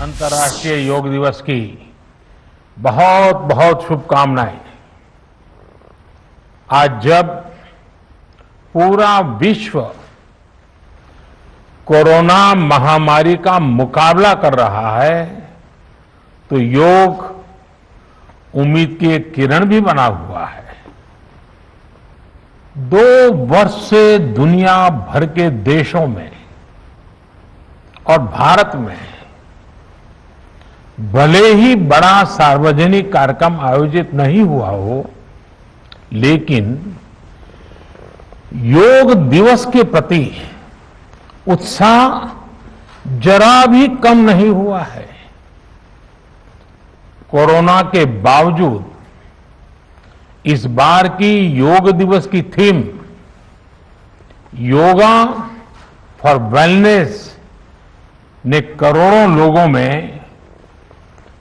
अंतर्राष्ट्रीय योग दिवस की बहुत बहुत शुभकामनाएं। आज जब पूरा विश्व कोरोना महामारी का मुकाबला कर रहा है तो योग उम्मीद की एक किरण भी बना हुआ है। 2 वर्ष से दुनिया भर के देशों में और भारत में भले ही बड़ा सार्वजनिक कार्यक्रम आयोजित नहीं हुआ हो, लेकिन योग दिवस के प्रति उत्साह जरा भी कम नहीं हुआ है। कोरोना के बावजूद इस बार की योग दिवस की थीम योगा फॉर वेलनेस ने करोड़ों लोगों में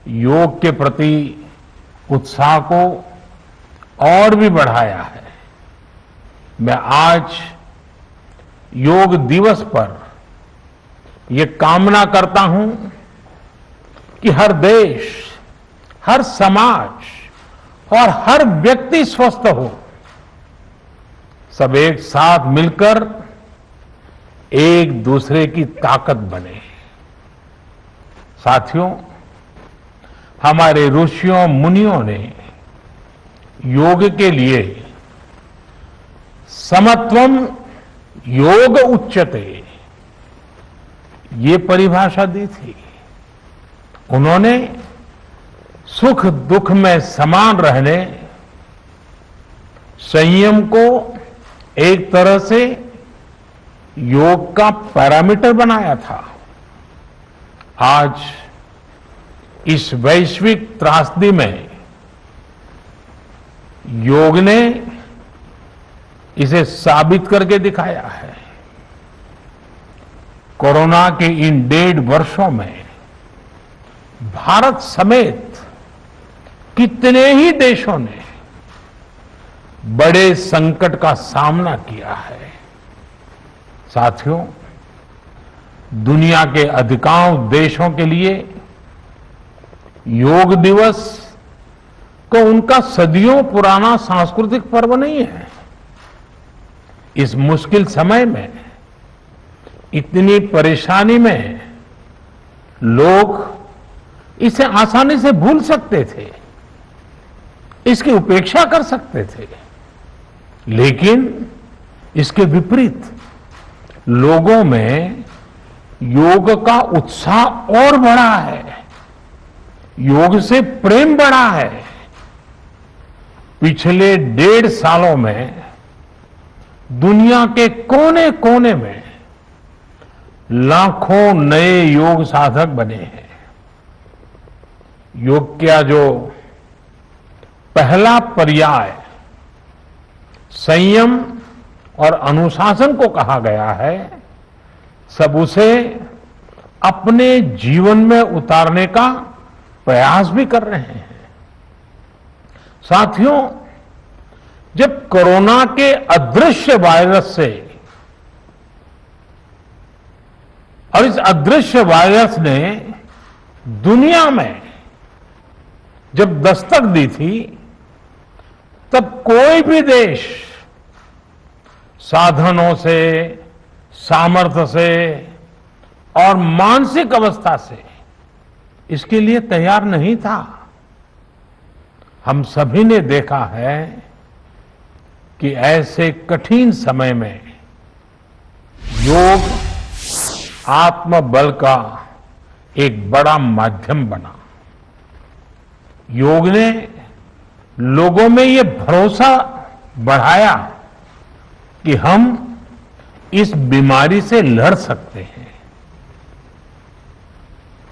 योग के प्रति उत्साह को और भी बढ़ाया है। मैं आज योग दिवस पर यह कामना करता हूं कि हर देश, हर समाज और हर व्यक्ति स्वस्थ हो, सब एक साथ मिलकर एक दूसरे की ताकत बने। साथियों, हमारे ऋषियों मुनियों ने योग के लिए समत्वम योग उच्यते ये परिभाषा दी थी। उन्होंने सुख दुख में समान रहने, संयम को एक तरह से योग का पैरामीटर बनाया था। आज इस वैश्विक त्रासदी में योग ने इसे साबित करके दिखाया है। कोरोना के इन 1.5 वर्षों में भारत समेत कितने ही देशों ने बड़े संकट का सामना किया है। साथियों, दुनिया के अधिकांश देशों के लिए योग दिवस को उनका सदियों पुराना सांस्कृतिक पर्व नहीं है। इस मुश्किल समय में, इतनी परेशानी में लोग इसे आसानी से भूल सकते थे, इसकी उपेक्षा कर सकते थे, लेकिन इसके विपरीत लोगों में योग का उत्साह और बढ़ा है, योग से प्रेम बढ़ा है। पिछले 1.5 सालों में दुनिया के कोने कोने में लाखों नए योग साधक बने हैं। योग का जो पहला पर्याय संयम और अनुशासन को कहा गया है, सब उसे अपने जीवन में उतारने का प्रयास भी कर रहे हैं। साथियों, जब कोरोना के अदृश्य वायरस से और इस अदृश्य वायरस ने दुनिया में जब दस्तक दी थी, तब कोई भी देश साधनों से, सामर्थ्य से और मानसिक अवस्था से इसके लिए तैयार नहीं था। हम सभी ने देखा है कि ऐसे कठिन समय में योग आत्मबल का एक बड़ा माध्यम बना। योग ने लोगों में ये भरोसा बढ़ाया कि हम इस बीमारी से लड़ सकते हैं।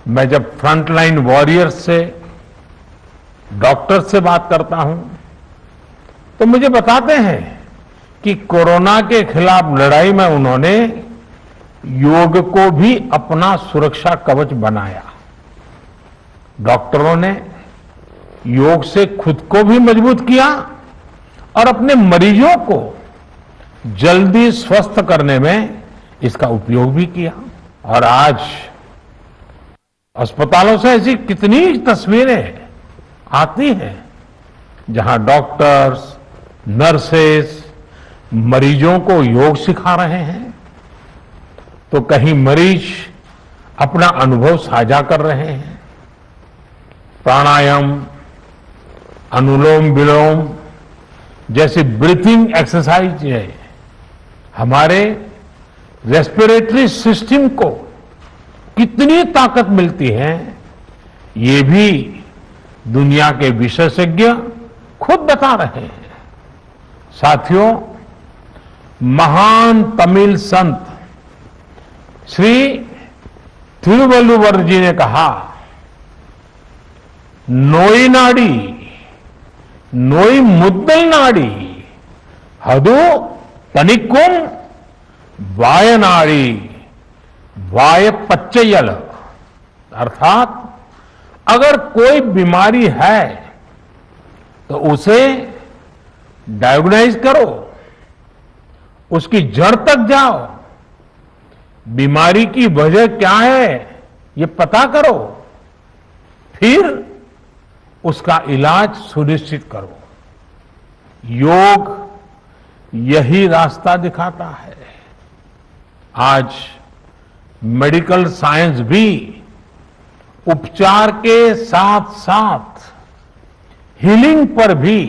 मैं जब फ्रंटलाइन वॉरियर्स से, डॉक्टर से बात करता हूं तो मुझे बताते हैं कि कोरोना के खिलाफ लड़ाई में उन्होंने योग को भी अपना सुरक्षा कवच बनाया। डॉक्टरों ने योग से खुद को भी मजबूत किया और अपने मरीजों को जल्दी स्वस्थ करने में इसका उपयोग भी किया। और आज अस्पतालों से ऐसी कितनी तस्वीरें आती हैं जहां डॉक्टर्स, नर्सेस मरीजों को योग सिखा रहे हैं, तो कहीं मरीज अपना अनुभव साझा कर रहे हैं। प्राणायाम, अनुलोम विलोम जैसी ब्रीथिंग एक्सरसाइज है हमारे रेस्पिरेटरी सिस्टम को कितनी ताकत मिलती है, ये भी दुनिया के विशेषज्ञ खुद बता रहे हैं। साथियों, महान तमिल संत श्री तिरुवल्लुवर जी ने कहा, नोई नाडी नोई मुद्दल नाडी हदु तनिकुम वायनाड़ी वाय पच्चयल, अर्थात अगर कोई बीमारी है तो उसे डायग्नोज करो, उसकी जड़ तक जाओ, बीमारी की वजह क्या है ये पता करो, फिर उसका इलाज सुनिश्चित करो। योग यही रास्ता दिखाता है। आज मेडिकल साइंस भी उपचार के साथ साथ हीलिंग पर भी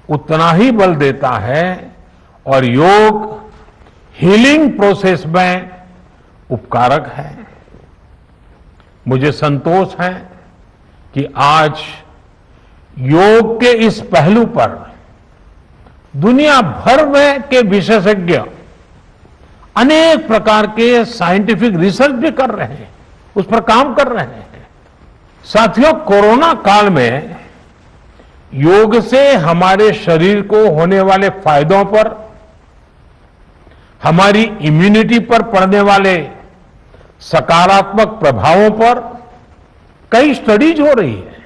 उतना ही बल देता है और योग हीलिंग प्रोसेस में उपकारक है। मुझे संतोष है कि आज योग के इस पहलू पर दुनिया भर में के विशेषज्ञ अनेक प्रकार के साइंटिफिक रिसर्च भी कर रहे हैं, उस पर काम कर रहे हैं। साथियों, कोरोना काल में योग से हमारे शरीर को होने वाले फायदों पर, हमारी इम्यूनिटी पर पड़ने वाले सकारात्मक प्रभावों पर कई स्टडीज हो रही है।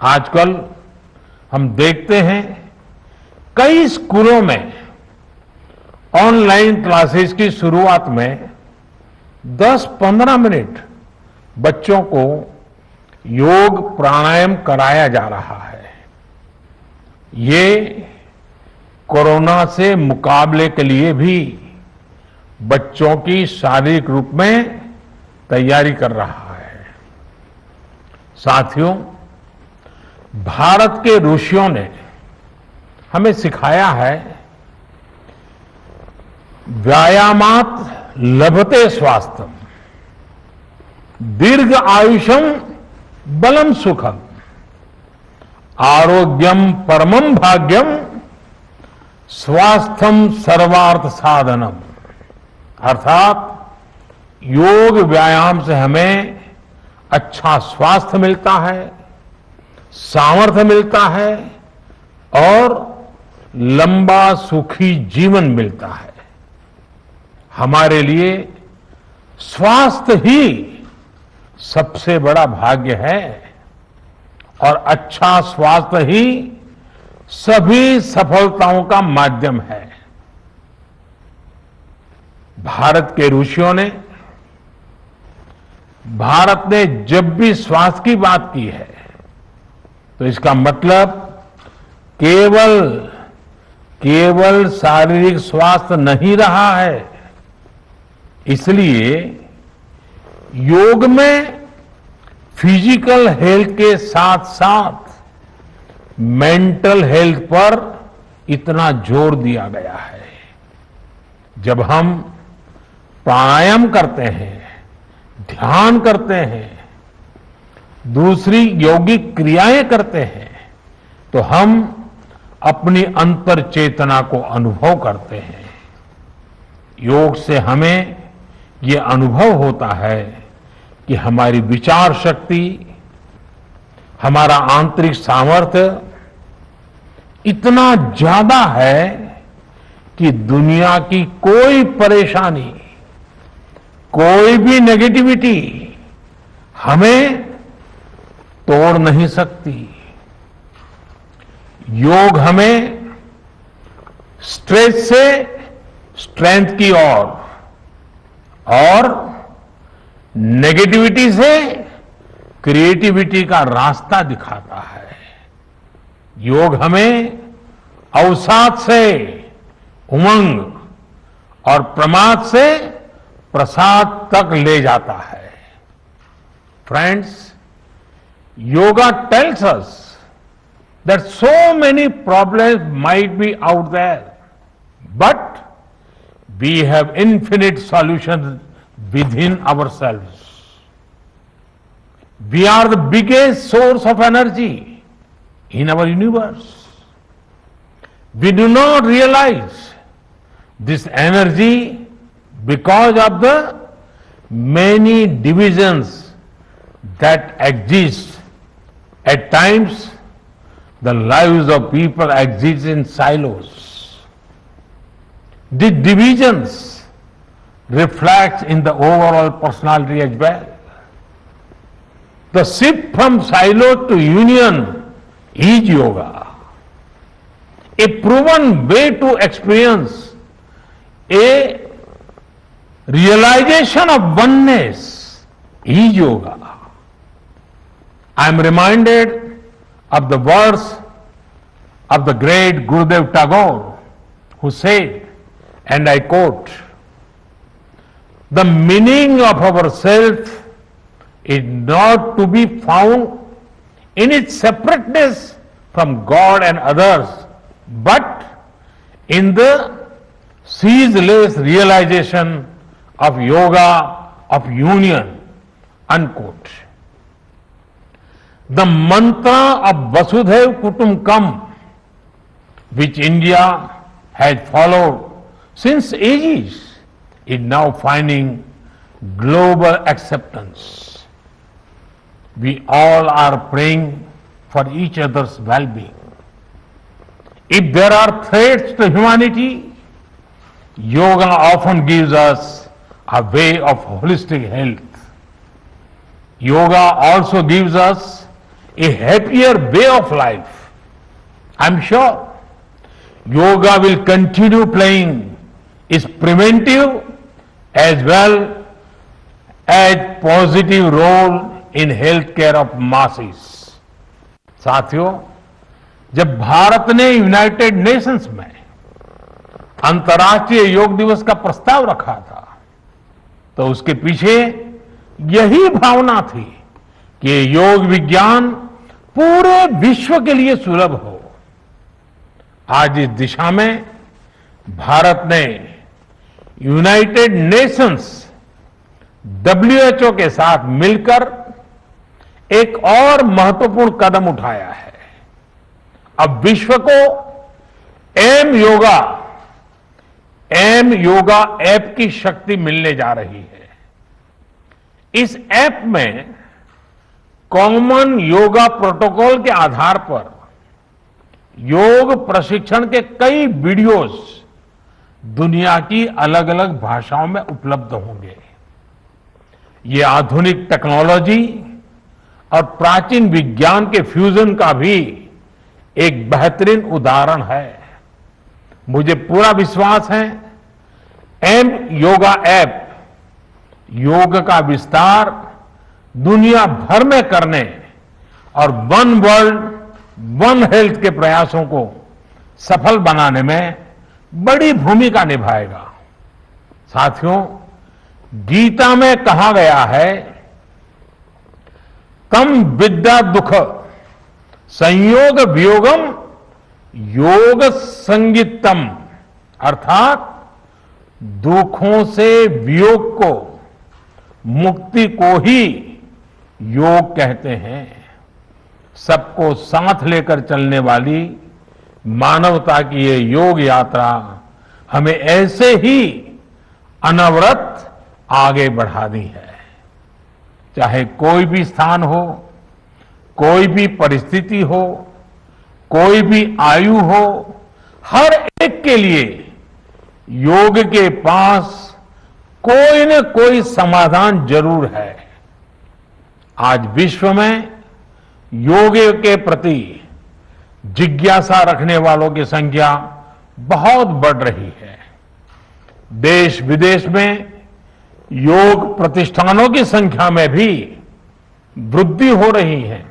आजकल हम देखते हैं कई स्कूलों में ऑनलाइन क्लासेस की शुरुआत में 10-15 मिनट बच्चों को योग प्राणायाम कराया जा रहा है। ये कोरोना से मुकाबले के लिए भी बच्चों की शारीरिक रूप में तैयारी कर रहा है। साथियों, भारत के ऋषियों ने हमें सिखाया है, व्यायामात लभते स्वास्थ्यम, दीर्घ आयुषम बलम सुखम, आरोग्यम परमम भाग्यम, स्वास्थ्यम सर्वार्थ साधनम। अर्थात योग व्यायाम से हमें अच्छा स्वास्थ्य मिलता है, सामर्थ्य मिलता है और लंबा सुखी जीवन मिलता है। हमारे लिए स्वास्थ्य ही सबसे बड़ा भाग्य है और अच्छा स्वास्थ्य ही सभी सफलताओं का माध्यम है। भारत के ऋषियों ने, भारत ने जब भी स्वास्थ्य की बात की है तो इसका मतलब केवल शारीरिक स्वास्थ्य नहीं रहा है। इसलिए योग में फिजिकल हेल्थ के साथ साथ मेंटल हेल्थ पर इतना जोर दिया गया है। जब हम प्राणायाम करते हैं, ध्यान करते हैं, दूसरी यौगिक क्रियाएं करते हैं, तो हम अपनी अंतर चेतना को अनुभव करते हैं। योग से हमें ये अनुभव होता है कि हमारी विचार शक्ति, हमारा आंतरिक सामर्थ्य इतना ज्यादा है कि दुनिया की कोई परेशानी, कोई भी नेगेटिविटी हमें तोड़ नहीं सकती। योग हमें स्ट्रेस से स्ट्रेंथ की ओर और नेगेटिविटी से क्रिएटिविटी का रास्ता दिखाता है। योग हमें अवसाद से उमंग और प्रमाद से प्रसाद तक ले जाता है। Friends, yoga tells us that so many problems might be out there, but we have infinite solutions within ourselves. We are the biggest source of energy in our universe. We do not realize this energy because of the many divisions that exist. At times, the lives of people exist in silos. The divisions reflect in the overall personality as well. The shift from silo to union is yoga. A proven way to experience a realization of oneness is yoga. I am reminded of the words of the great Gurudev Tagore, who said, and I quote, "The meaning of our self is not to be found in its separateness from God and others, but in the ceaseless realization of yoga of union," unquote. The mantra of Vasudhaiv Kutumbakam, which India has followed since ages, is now finding global acceptance. We all are praying for each other's well-being. If there are threats to humanity, yoga often gives us a way of holistic health. Yoga also gives us a happier way of life. I'm sure yoga will continue playing its preventive as well as positive role in healthcare of masses. साथियों, जब भारत ने United Nations में अंतर्राष्ट्रीय योग दिवस का प्रस्ताव रखा था, तो उसके पीछे यही भावना थी कि योग विज्ञान पूरे विश्व के लिए सुलभ हो। आज इस दिशा में भारत ने यूनाइटेड नेशंस WHO के साथ मिलकर एक और महत्वपूर्ण कदम उठाया है। अब विश्व को एम योगा ऐप की शक्ति मिलने जा रही है। इस ऐप में कॉमन योगा प्रोटोकॉल के आधार पर योग प्रशिक्षण के कई वीडियोस दुनिया की अलग अलग भाषाओं में उपलब्ध होंगे। ये आधुनिक टेक्नोलॉजी और प्राचीन विज्ञान के फ्यूजन का भी एक बेहतरीन उदाहरण है। मुझे पूरा विश्वास है एम योगा ऐप योग का विस्तार दुनिया भर में करने और वन वर्ल्ड वन हेल्थ के प्रयासों को सफल बनाने में बड़ी भूमिका निभाएगा। साथियों, गीता में कहा गया है, तम विद्या दुख संयोग वियोगम योग संगीतम, अर्थात दुखों से वियोग को, मुक्ति को ही योग कहते हैं। सबको साथ लेकर चलने वाली मानवता की ये योग यात्रा हमें ऐसे ही अनवरत आगे बढ़ानी है। चाहे कोई भी स्थान हो, कोई भी परिस्थिति हो, कोई भी आयु हो, हर एक के लिए योग के पास कोई न कोई समाधान जरूर है। आज विश्व में योग के प्रति जिज्ञासा रखने वालों की संख्या बहुत बढ़ रही है। देश विदेश में योग प्रतिष्ठानों की संख्या में भी वृद्धि हो रही है।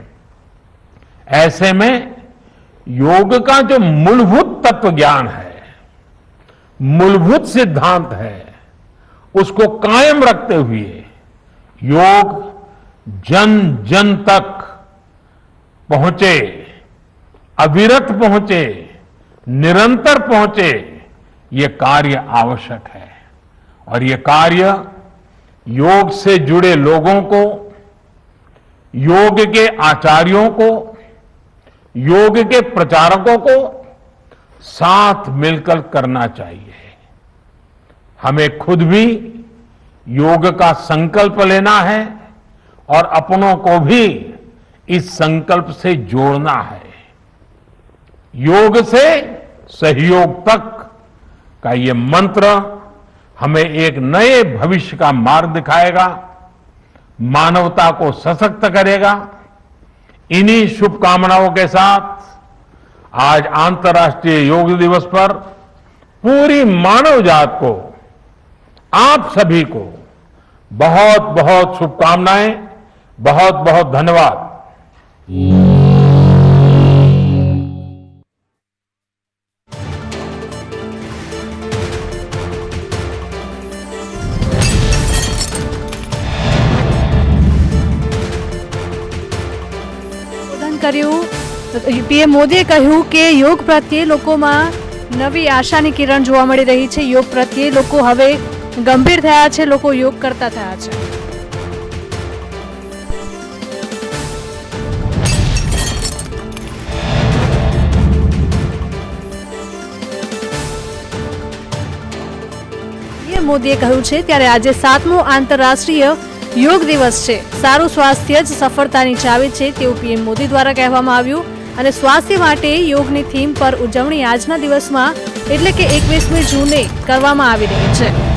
ऐसे में योग का जो मूलभूत तत्व ज्ञान है, मूलभूत सिद्धांत है, उसको कायम रखते हुए योग जन जन तक पहुंचे, अविरत पहुंचे, निरंतर पहुंचे, ये कार्य आवश्यक है। और ये कार्य योग से जुड़े लोगों को, योग के आचार्यों को, योग के प्रचारकों को साथ मिलकर करना चाहिए। हमें खुद भी योग का संकल्प लेना है और अपनों को भी इस संकल्प से जोड़ना है। योग से सहयोग तक का ये मंत्र हमें एक नए भविष्य का मार्ग दिखाएगा, मानवता को सशक्त करेगा। इन्हीं शुभकामनाओं के साथ आज अंतर्राष्ट्रीय योग दिवस पर पूरी मानव जात को, आप सभी को बहुत बहुत शुभकामनाएं, बहुत बहुत धन्यवाद। પીએમ મોદીએ કહ્યું કે યોગ પ્રત્યે લોકોમાં નવી આશાની કિરણ જોવા મળી રહી છે। યોગ પ્રત્યે લોકો હવે ગંભીર થયા છે, લોકો योग કરતા થયા છે। પીએમ મોદીએ કહ્યું છે ત્યારે આજે 7મો આંતરરાષ્ટ્રીય योग दिवस છે। સારું સ્વાસ્થ્ય જ સફળતાની ચાવી છે તેવું પીએમ મોદી દ્વારા કહેવામાં આવ્યું અને સ્વાસ્થ્ય માટે યોગની થીમ પર ઉજવણી આજના દિવસમાં એટલે કે 21મી જૂને કરવામાં આવી રહી છે।